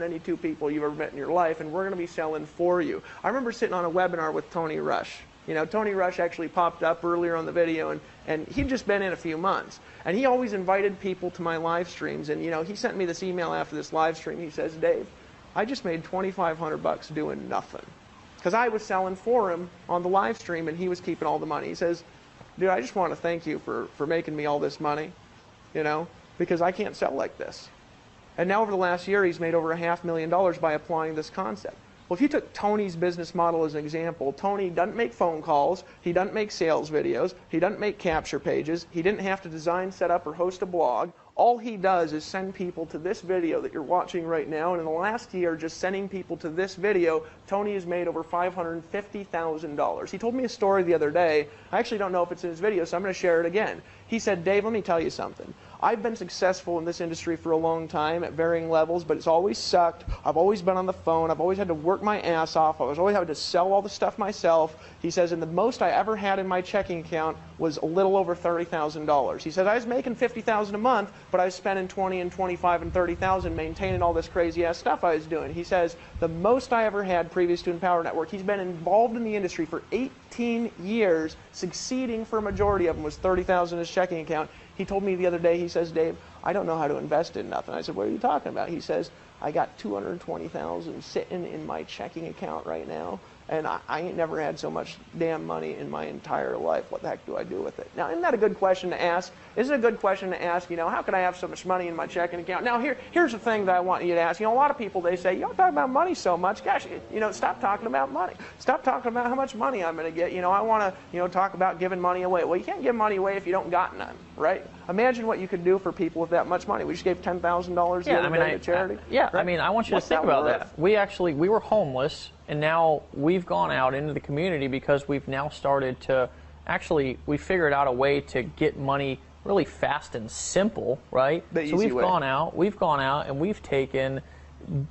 any two people you've ever met in your life, and we're going to be selling for you. I remember sitting on a webinar with Tony Rush. You know, Tony Rush actually popped up earlier on the video, and he'd just been in a few months. And he always invited people to my live streams. And, you know, he sent me this email after this live stream. He says, Dave, I just made $2,500 doing nothing. Because I was selling for him on the live stream, and he was keeping all the money. He says, dude, I just want to thank you for making me all this money, you know, because I can't sell like this. And now over the last year, he's made over $500,000 by applying this concept. Well, if you took Tony's business model as an example, Tony doesn't make phone calls, he doesn't make sales videos, he doesn't make capture pages, he didn't have to design, set up, or host a blog. All he does is send people to this video that you're watching right now, and in the last year, just sending people to this video, Tony has made over $550,000. He told me a story the other day. I actually don't know if it's in his video, so I'm going to share it again. He said, Dave, let me tell you something. I've been successful in this industry for a long time at varying levels, but it's always sucked. I've always been on the phone. I've always had to work my ass off. I was always having to sell all the stuff myself. He says, and the most I ever had in my checking account was a little over $30,000. He said, I was making $50,000 a month, but I was spending $20,000 and $25,000 and $30,000 maintaining all this crazy ass stuff I was doing. He says, the most I ever had previous to Empower Network, he's been involved in the industry for 18 years, succeeding for a majority of them, was $30,000 in his checking account. He told me the other day, he says, Dave, I don't know how to invest in nothing. I said, what are you talking about? He says, I got $220,000 sitting in my checking account right now, and I ain't never had so much damn money in my entire life. What the heck do I do with it? Now, isn't that a good question to ask? Isn't it a good question to ask, you know, how can I have so much money in my checking account? Now, here's the thing that I want you to ask. You know, a lot of people, they say, you don't talk about money so much. Gosh, you know, stop talking about money. Stop talking about how much money I'm going to get. You know, I want to, you know, talk about giving money away. Well, you can't give money away if you don't got none, right? Imagine what you could do for people with that much money. We just gave $10,000 the other day to charity. Right? I mean, I want you to think about that. We were homeless, and now we've gone out into the community because we've now started to, we figured out a way to get money really fast and simple, right? So we've gone out and we've taken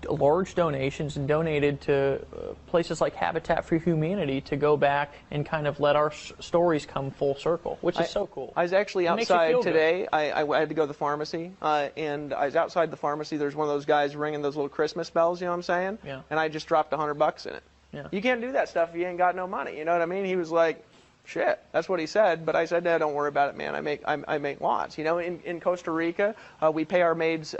large donations and donated to places like Habitat for Humanity to go back and kind of let our stories come full circle, which is so cool. I was actually outside today. I had to go to the pharmacy, and I was outside the pharmacy. There's one of those guys ringing those little Christmas bells, you know what I'm saying? Yeah. And I just dropped $100 in it. Yeah. You can't do that stuff if you ain't got no money, you know what I mean? He was like, shit, that's what he said, but I said, no, don't worry about it, man. I make lots. You know, in Costa Rica, we pay our maids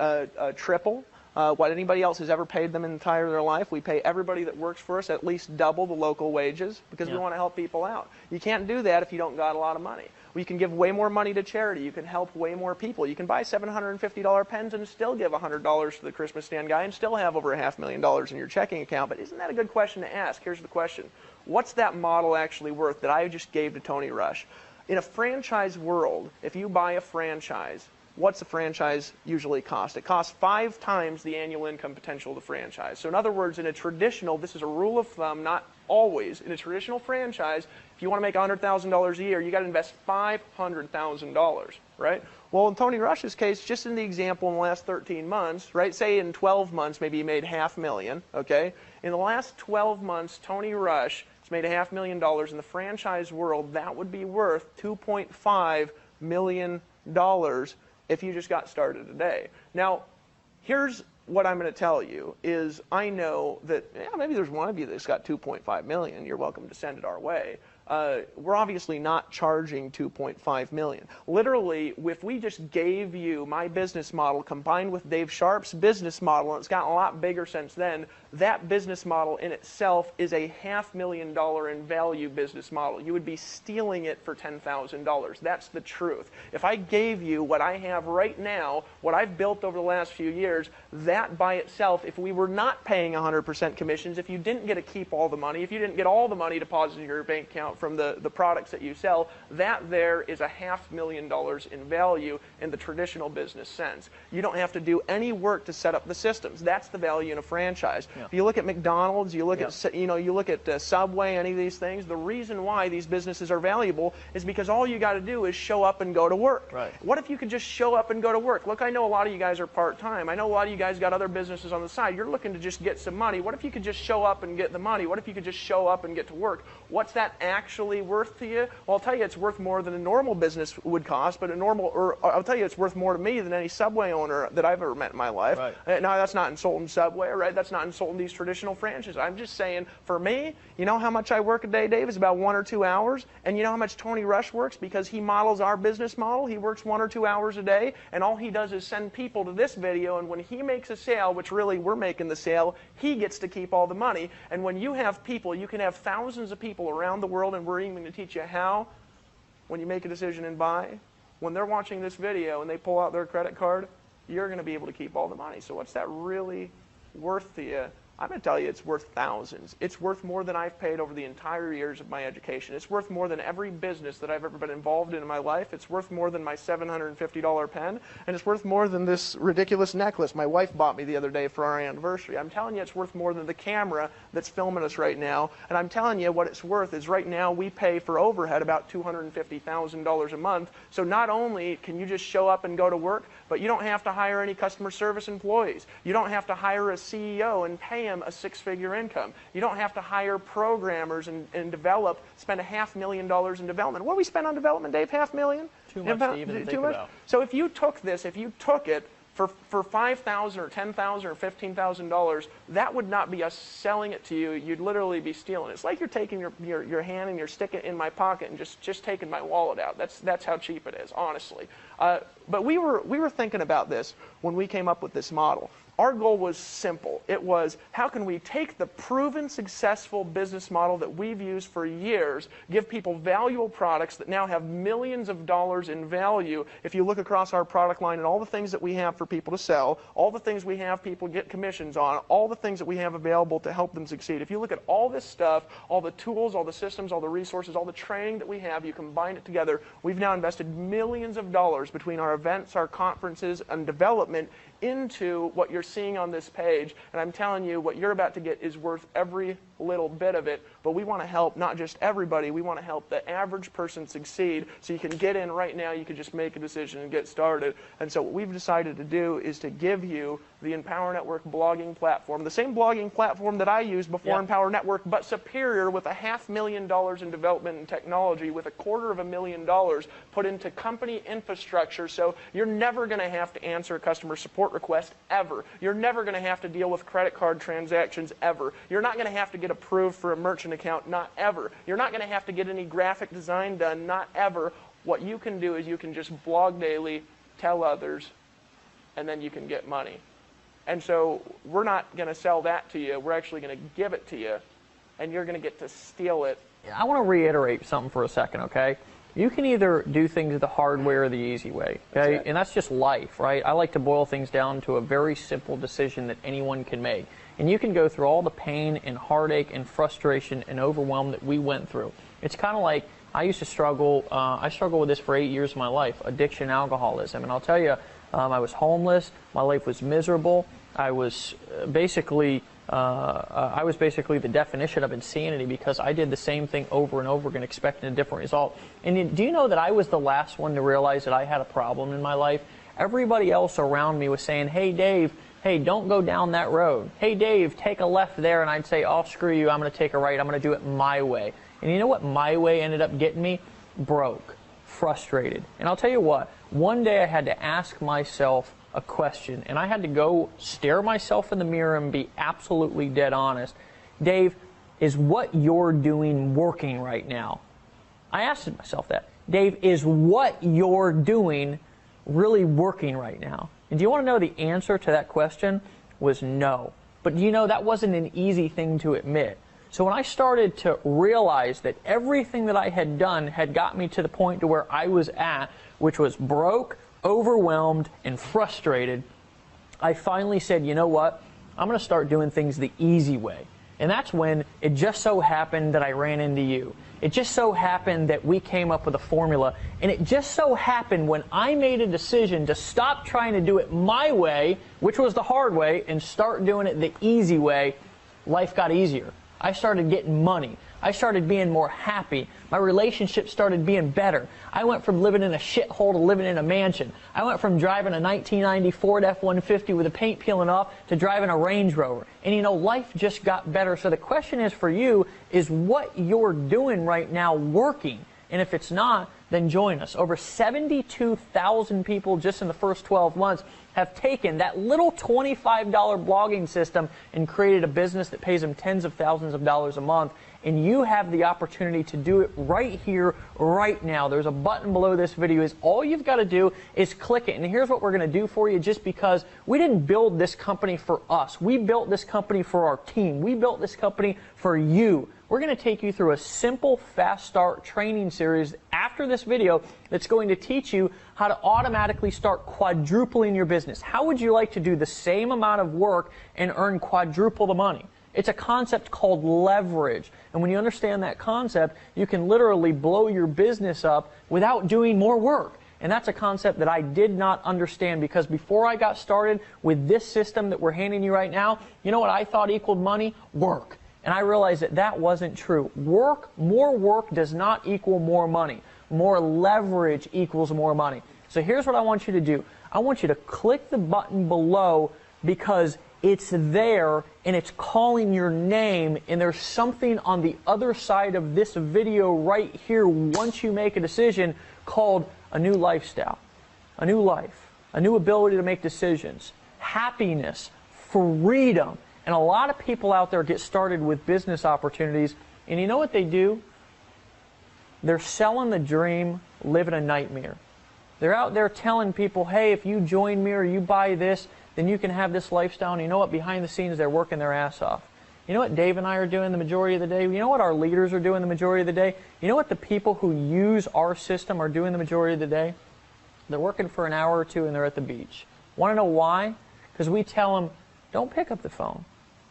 triple what anybody else has ever paid them in their life. We pay everybody that works for us at least double the local wages because we want to help people out. You can't do that if you don't got a lot of money. You can give way more money to charity. You can help way more people. You can buy $750 pens and still give $100 to the Christmas stand guy and still have over $500,000 in your checking account. But isn't that a good question to ask? Here's the question. What's that model actually worth that I just gave to Tony Rush? In a franchise world, if you buy a franchise, what's the franchise usually cost? It costs 5 times the annual income potential of the franchise. So in other words, in a traditional, this is a rule of thumb, not always, in a traditional franchise, if you want to make $100,000 a year, you got to invest $500,000, right? Well, in Tony Rush's case, just in the example in the last 13 months, right? Say in 12 months, maybe he made $500,000, okay? In the last 12 months, Tony Rush has made $500,000 in the franchise world. That would be worth $2.5 million if you just got started today. Now, here's what I'm going to tell you is I know that maybe there's one of you that's got $2.5 million. You're welcome to send it our way. We're obviously not charging $2.5 million. Literally, if we just gave you my business model combined with Dave Sharp's business model, and it's gotten a lot bigger since then, that business model in itself is a $500,000 in value business model. You would be stealing it for $10,000. That's the truth. If I gave you what I have right now, what I've built over the last few years, that by itself, if we were not paying 100% commissions, if you didn't get to keep all the money, if you didn't get all the money deposited in your bank account from the products that you sell, that there is a $500,000 in value in the traditional business sense. You don't have to do any work to set up the systems. That's the value in a franchise. Yeah. If you look at McDonald's, you look at you look at Subway, any of these things. The reason why these businesses are valuable is because all you got to do is show up and go to work. Right. What if you could just show up and go to work? Look, I know a lot of you guys are part-time. I know a lot of you guys got other businesses on the side. You're looking to just get some money. What if you could just show up and get the money? What if you could just show up and get to work? What's that action actually worth to you? Well, I'll tell you it's worth more than a normal business would cost, but I'll tell you it's worth more to me than any Subway owner that I've ever met in my life. Right. Now, that's not insulting Subway, right? That's not insulting these traditional franchises. I'm just saying, for me, you know how much I work a day, Dave? It's about 1 or 2 hours. And you know how much Tony Rush works? Because he models our business model. He works 1 or 2 hours a day, and all he does is send people to this video, and when he makes a sale, which really we're making the sale, he gets to keep all the money. And when you have people, you can have thousands of people around the world, and we're even going to teach you how, when you make a decision and buy, when they're watching this video and they pull out their credit card, you're going to be able to keep all the money. So what's that really worth to you? I'm going to tell you it's worth thousands. It's worth more than I've paid over the entire years of my education. It's worth more than every business that I've ever been involved in my life. It's worth more than my $750 pen. And it's worth more than this ridiculous necklace my wife bought me the other day for our anniversary. I'm telling you it's worth more than the camera that's filming us right now. And I'm telling you what it's worth is right now we pay for overhead about $250,000 a month. So not only can you just show up and go to work, but you don't have to hire any customer service employees. You don't have to hire a CEO and pay him a 6-figure income. You don't have to hire programmers and spend $500,000 in development. What do we spend on development, Dave? $500,000? Too much to even think about. So if you took this, if you took it for $5,000 or $10,000 or $15,000, that would not be us selling it to you. You'd literally be stealing it. It's like you're taking your hand and you're sticking it in my pocket and just taking my wallet out. That's how cheap it is, honestly. But we were thinking about this when we came up with this model. Our goal was simple. It was, how can we take the proven successful business model that we've used for years, give people valuable products that now have millions of dollars in value. If you look across our product line and all the things that we have for people to sell, all the things we have people get commissions on, all the things that we have available to help them succeed. If you look at all this stuff, all the tools, all the systems, all the resources, all the training that we have, you combine it together, we've now invested millions of dollars between our events, our conferences, and development into what you're seeing on this page. And I'm telling you, what you're about to get is worth every little bit of it. But we want to help not just everybody, we want to help the average person succeed. So you can get in right now, you can just make a decision and get started. And so what we've decided to do is to give you the Empower Network blogging platform, the same blogging platform that I used before Empower Network, but superior, with $500,000 in development and technology, with $250,000 put into company infrastructure. So you're never going to have to answer a customer support request ever. You're never going to have to deal with credit card transactions ever. You're not going to have to get approved for a merchant account, not ever. You're not going to have to get any graphic design done, not ever. What you can do is you can just blog daily, tell others, and then you can get money. And so we're not going to sell that to you. We're actually going to give it to you, and you're going to get to steal it. I want to reiterate something for a second, okay? You can either do things the hard way or the easy way, okay? That's it. And that's just life, right? I like to boil things down to a very simple decision that anyone can make. And you can go through all the pain and heartache and frustration and overwhelm that we went through. It's kind of like I used to struggle. I struggled with this for 8 years of my life, addiction, alcoholism. And I'll tell you, I was homeless. My life was miserable. I was basically the definition of insanity, because I did the same thing over and over again, expecting a different result. And do you know that I was the last one to realize that I had a problem in my life? Everybody else around me was saying, hey, Dave, hey, don't go down that road. Hey, Dave, take a left there. And I'd say, oh, screw you. I'm going to take a right. I'm going to do it my way. And you know what my way ended up getting me? Broke, frustrated. And I'll tell you what, one day I had to ask myself a question, and I had to go stare myself in the mirror and be absolutely dead honest. Dave, is what you're doing working right now? I asked myself that. Dave, is what you're doing really working right now? And do you want to know the answer to that question? Was no. But you know, that wasn't an easy thing to admit. So when I started to realize that everything that I had done had got me to the point to where I was at, which was broke, overwhelmed, and frustrated, I finally said, you know what? I'm going to start doing things the easy way. And that's when it just so happened that I ran into you. It just so happened that we came up with a formula. And it just so happened when I made a decision to stop trying to do it my way, which was the hard way, and start doing it the easy way, life got easier. I started getting money. I started being more happy. My relationship started being better. I went from living in a shithole to living in a mansion. I went from driving a 1990 Ford F-150 with the paint peeling off to driving a Range Rover. And you know, life just got better. So the question is for you, is what you're doing right now working? And if it's not, then join us. Over 72,000 people just in the first 12 months have taken that little $25 blogging system and created a business that pays them tens of thousands of dollars a month. And you have the opportunity to do it right here, right now. There's a button below this video. All you've got to do is click it. And here's what we're going to do for you, just because we didn't build this company for us. We built this company for our team. We built this company for you. We're going to take you through a simple fast start training series after this video that's going to teach you how to automatically start quadrupling your business. How would you like to do the same amount of work and earn quadruple the money? It's a concept called leverage. And when you understand that concept, you can literally blow your business up without doing more work. And that's a concept that I did not understand, because before I got started with this system that we're handing you right now, you know what I thought equaled money? Work. And I realized that that wasn't true. More work does not equal more money. More leverage equals more money. So here's what I want you to do. I want you to click the button below, because it's there and it's calling your name, and there's something on the other side of this video right here once you make a decision called a new lifestyle, a new life, a new ability to make decisions, happiness, freedom. And a lot of people out there get started with business opportunities, and you know what they do? They're selling the dream, living a nightmare. They're out there telling people, hey, if you join me or you buy this, then you can have this lifestyle. And you know what? Behind the scenes, they're working their ass off. You know what Dave and I are doing the majority of the day? You know what our leaders are doing the majority of the day? You know what the people who use our system are doing the majority of the day? They're working for an hour or two and they're at the beach. Want to know why? Because we tell them, don't pick up the phone.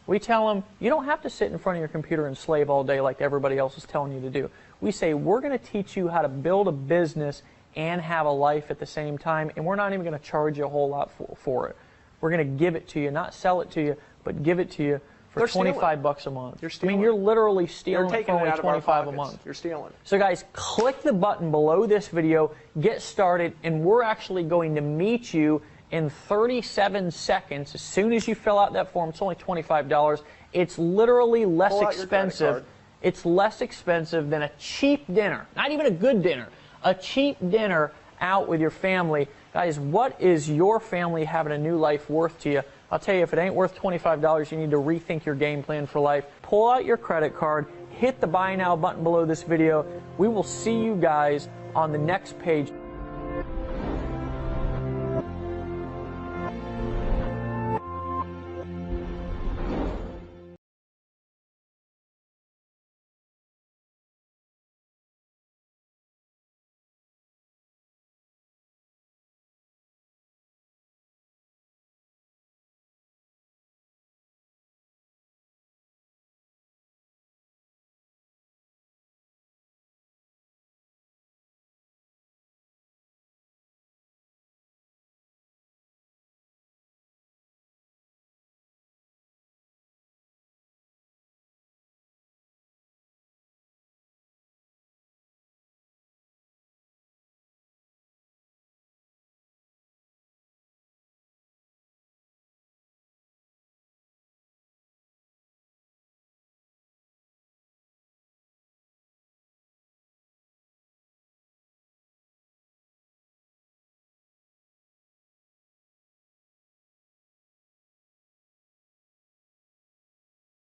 We tell them, you don't have to sit in front of your computer and slave all day like everybody else is telling you to do. We say, we're going to teach you how to build a business and have a life at the same time, and we're not even going to charge you a whole lot for it. We're going to give it to you, not sell it to you, but give it to you for $25 a month. You're stealing. I mean, you're literally stealing for only $25 a month. You're stealing. So guys, click the button below this video, get started, and we're actually going to meet you in 37 seconds. As soon as you fill out that form, it's only $25. It's literally less expensive. It's less expensive than a cheap dinner, not even a good dinner, a cheap dinner out with your family. Guys, what is your family having a new life worth to you? I'll tell you, if it ain't worth $25, you need to rethink your game plan for life. Pull out your credit card, hit the buy now button below this video. We will see you guys on the next page.